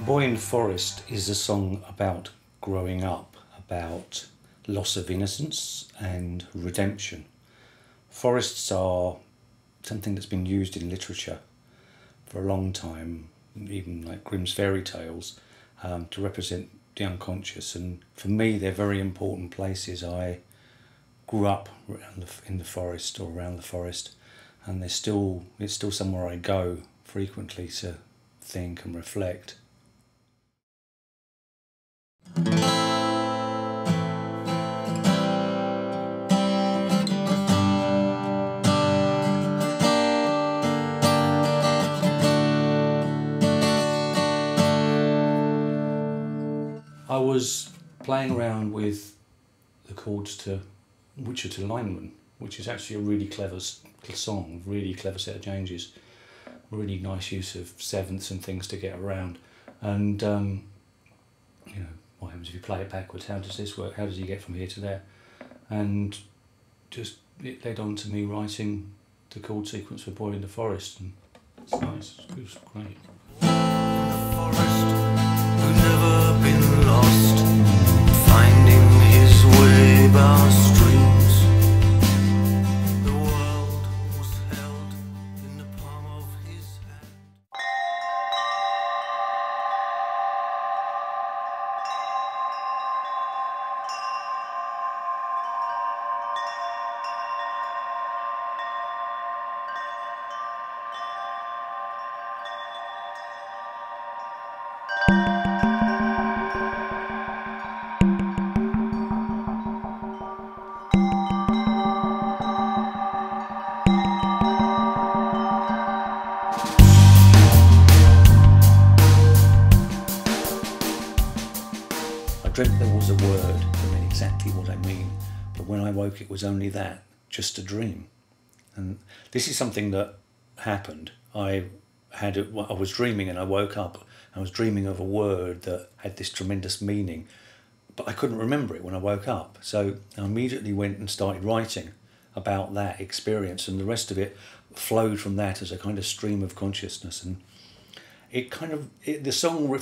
Boy in the Forest is a song about growing up, about loss of innocence and redemption. Forests are something that's been used in literature for a long time, even like Grimm's fairy tales, to represent the unconscious. And for me, they're very important places. I grew up in the forest or around the forest, and it's still somewhere I go frequently to think and reflect. I was playing around with the chords to Wichita Lineman, which is actually a really clever song, really clever set of changes, really nice use of sevenths and things to get around. And you know, what happens if you play it backwards? How does this work? How does he get from here to there? And just it led on to me writing the chord sequence for Boy in the Forest, and it's nice. It was great. In the forest, who'd never been lost, finding his way by streams. The world was held in the palm of his hand. I dreamt there was a word that meant exactly what I mean, but when I woke it was only that, just a dream. And this is something that happened. I was dreaming and I woke up and I was dreaming of a word that had this tremendous meaning, but I couldn't remember it when I woke up. So I immediately went and started writing about that experience, and the rest of it flowed from that as a kind of stream of consciousness. And the song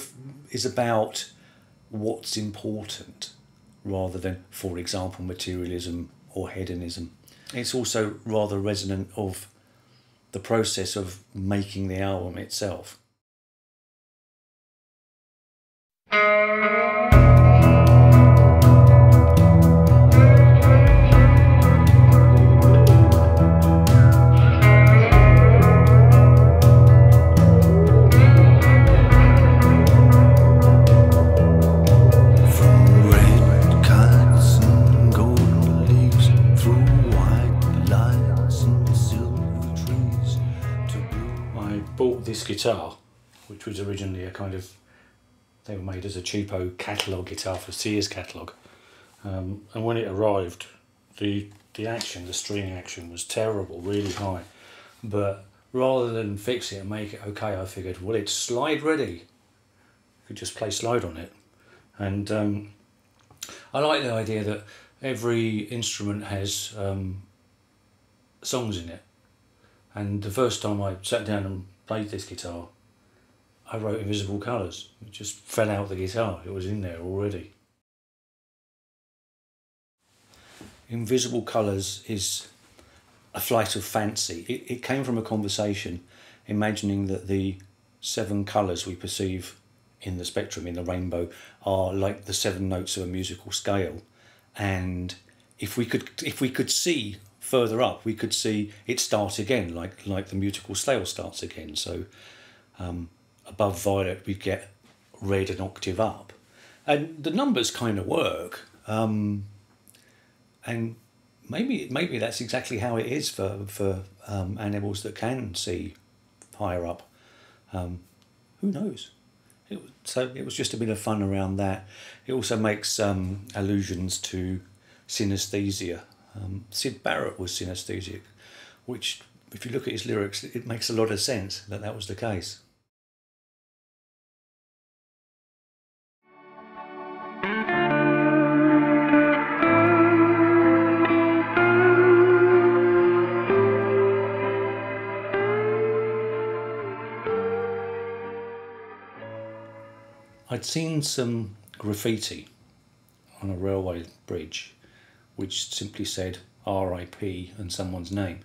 is about what's important rather than, for example, materialism or hedonism. It's also rather resonant of the process of making the album itself. This guitar, which was originally they were made as a cheapo catalogue guitar for Sears catalogue, and when it arrived, the string action was terrible, really high. But rather than fix it and make it okay, I figured, well, it's slide ready. You could just play slide on it, and I like the idea that every instrument has songs in it. And the first time I sat down and played this guitar, I wrote Invisible Colours. It just fell out the guitar. It was in there already. Invisible Colours is a flight of fancy. It came from a conversation imagining that the 7 colours we perceive in the spectrum, in the rainbow, are like the 7 notes of a musical scale. And if we could see further up, we could see it start again, like the musical scale starts again. So above violet, we get red an octave up, and the numbers kind of work. And maybe that's exactly how it is for animals that can see higher up. Who knows? So it was just a bit of fun around that. It also makes allusions to synesthesia. Syd Barrett was synesthesic, which, if you look at his lyrics, it makes a lot of sense that that was the case. I'd seen some graffiti on a railway bridge which simply said R.I.P. and someone's name,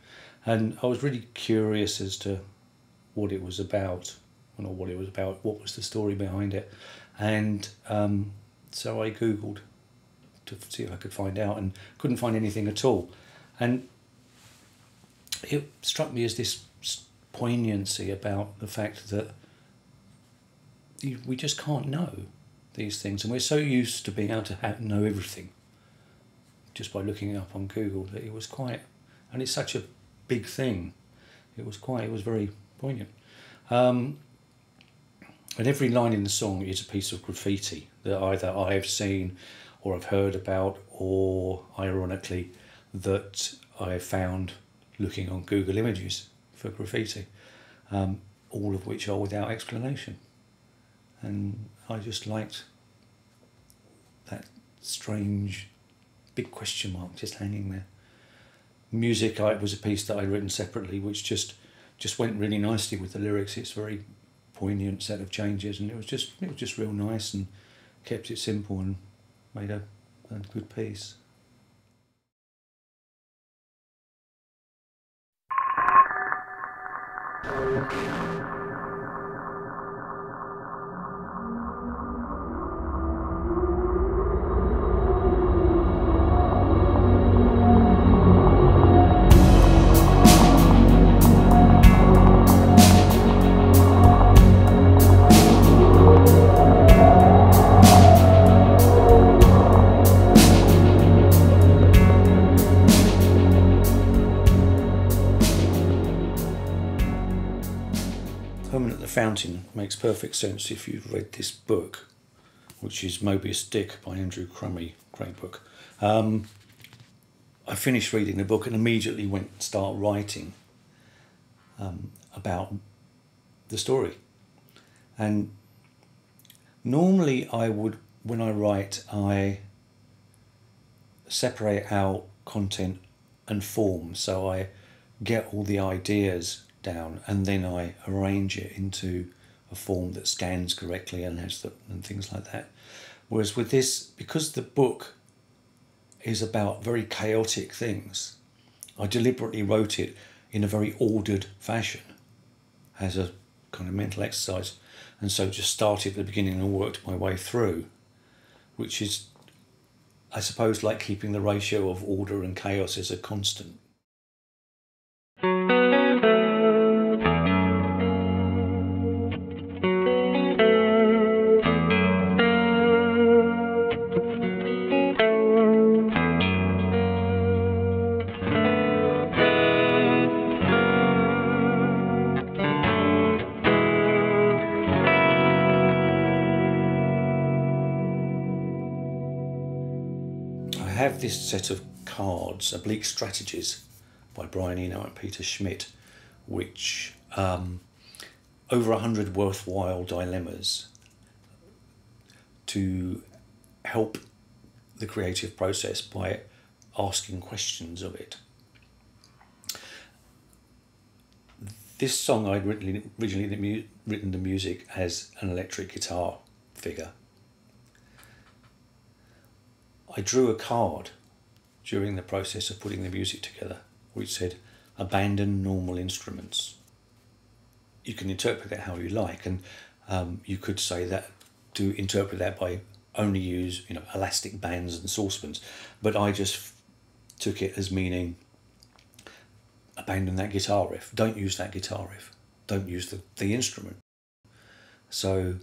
and I was really curious as to what it was about, what was the story behind it, and so I googled to see if I could find out, and couldn't find anything at all. And it struck me as this poignancy about the fact that we just can't know these things, and we're so used to being able to know everything just by looking it up on Google that it was quite, and it's such a big thing, it was very poignant. And every line in the song is a piece of graffiti that either I've seen or I've heard about, or ironically that I found looking on Google Images for graffiti, all of which are without explanation. And I just liked that strange big question mark just hanging there. Music, it was a piece that I'd written separately, which just went really nicely with the lyrics. It's a very poignant set of changes, and it was just real nice, and kept it simple and made a good piece. Woman at the Fountain makes perfect sense if you've read this book, which is Mobius Dick by Andrew Crummy. Great book. I finished reading the book and immediately went and started writing about the story. And normally when I write, I separate out content and form, so I get all the ideas down and then I arrange it into a form that scans correctly and things like that. Whereas with this, because the book is about very chaotic things, I deliberately wrote it in a very ordered fashion as a kind of mental exercise, and so just started at the beginning and worked my way through, which is, I suppose, like keeping the ratio of order and chaos as a constant. I have this set of cards, Oblique Strategies by Brian Eno and Peter Schmidt, which over 100 worthwhile dilemmas to help the creative process by asking questions of it. This song I'd originally written the music as an electric guitar figure. I drew a card during the process of putting the music together which said, "Abandon normal instruments." You can interpret that how you like, and you could say that to interpret that by only use elastic bands and saucepans, but I just took it as meaning abandon that guitar riff. Don't use that guitar riff. Don't use the instrument. So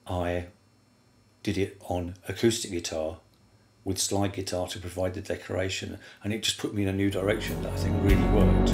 I did it on acoustic guitar with slide guitar to provide the decoration, and it just put me in a new direction that I think really worked.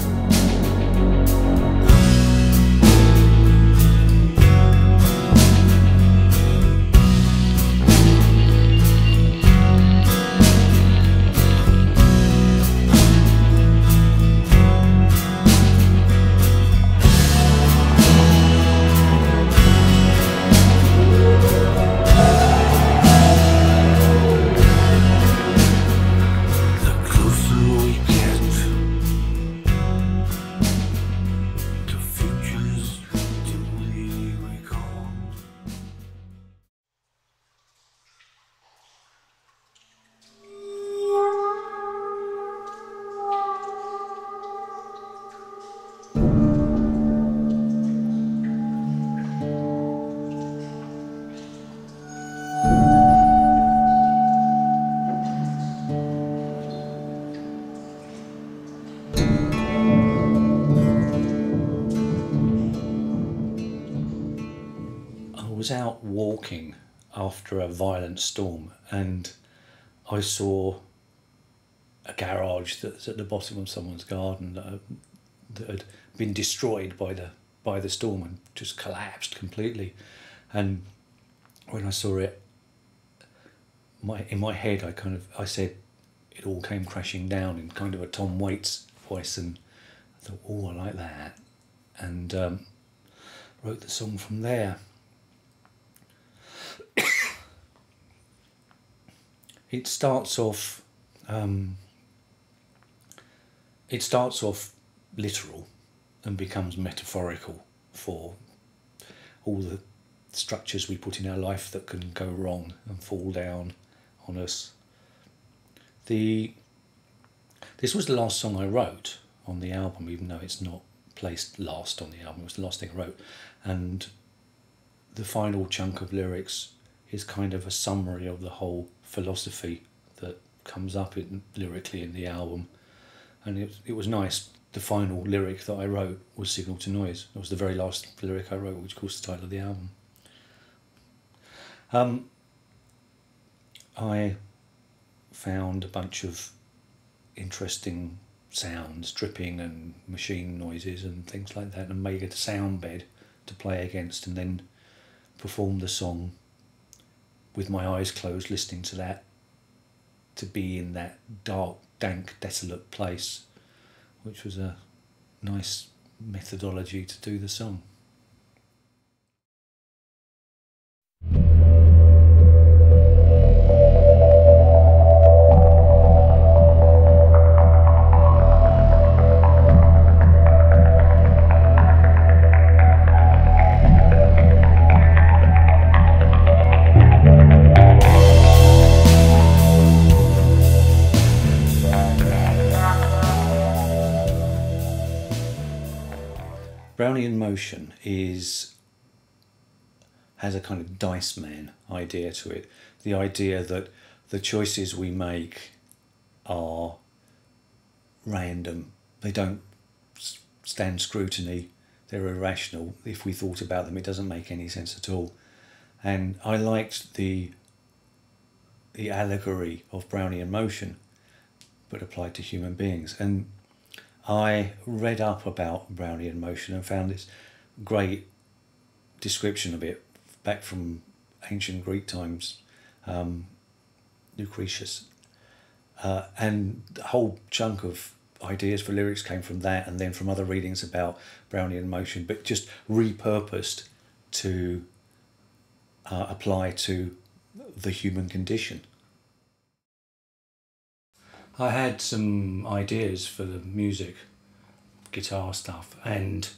I was out walking after a violent storm, and I saw a garage that's at the bottom of someone's garden that had been destroyed by the storm and just collapsed completely. And when I saw it, in my head I said it all came crashing down in kind of a Tom Waits voice, and I thought, oh, I like that, and wrote the song from there. It starts off literal and becomes metaphorical for all the structures we put in our life that can go wrong and fall down on us. This was the last song I wrote on the album, even though it's not placed last on the album. It was the last thing I wrote, and the final chunk of lyrics is kind of a summary of the whole philosophy that comes up lyrically in the album. And it was nice. The final lyric that I wrote was Signal to Noise. It was the very last lyric I wrote, which was the title of the album. I found a bunch of interesting sounds, dripping and machine noises and things like that, and made a sound bed to play against, and then performed the song with my eyes closed, listening to that, to be in that dark, dank, desolate place, which was a nice methodology to do the song. Brownie in Motion has a kind of dice man idea to it. The idea that the choices we make are random. They don't stand scrutiny. They're irrational. If we thought about them, it doesn't make any sense at all. And I liked the allegory of Brownie in Motion, but applied to human beings. And I read up about Brownie in Motion and found this great description of it back from ancient Greek times, Lucretius. And the whole chunk of ideas for lyrics came from that, and then from other readings about Brownie in Motion, but just repurposed to apply to the human condition. I had some ideas for the music, guitar stuff, and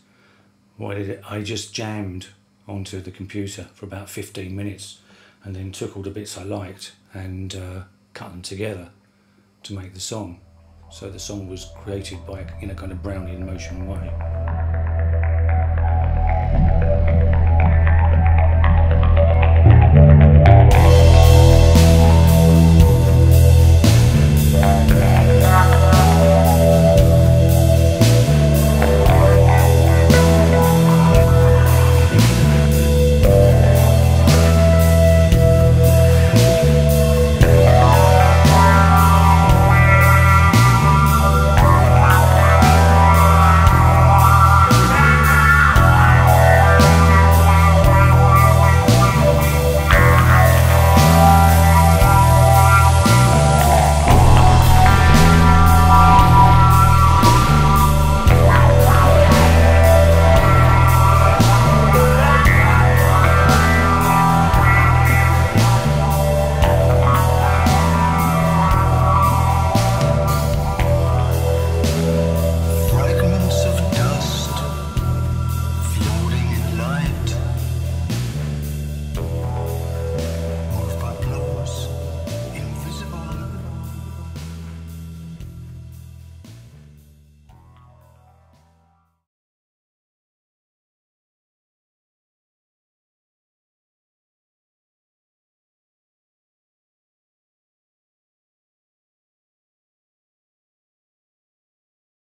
I just jammed onto the computer for about 15 minutes and then took all the bits I liked and cut them together to make the song. So the song was created in a kind of Brownie in Motion way.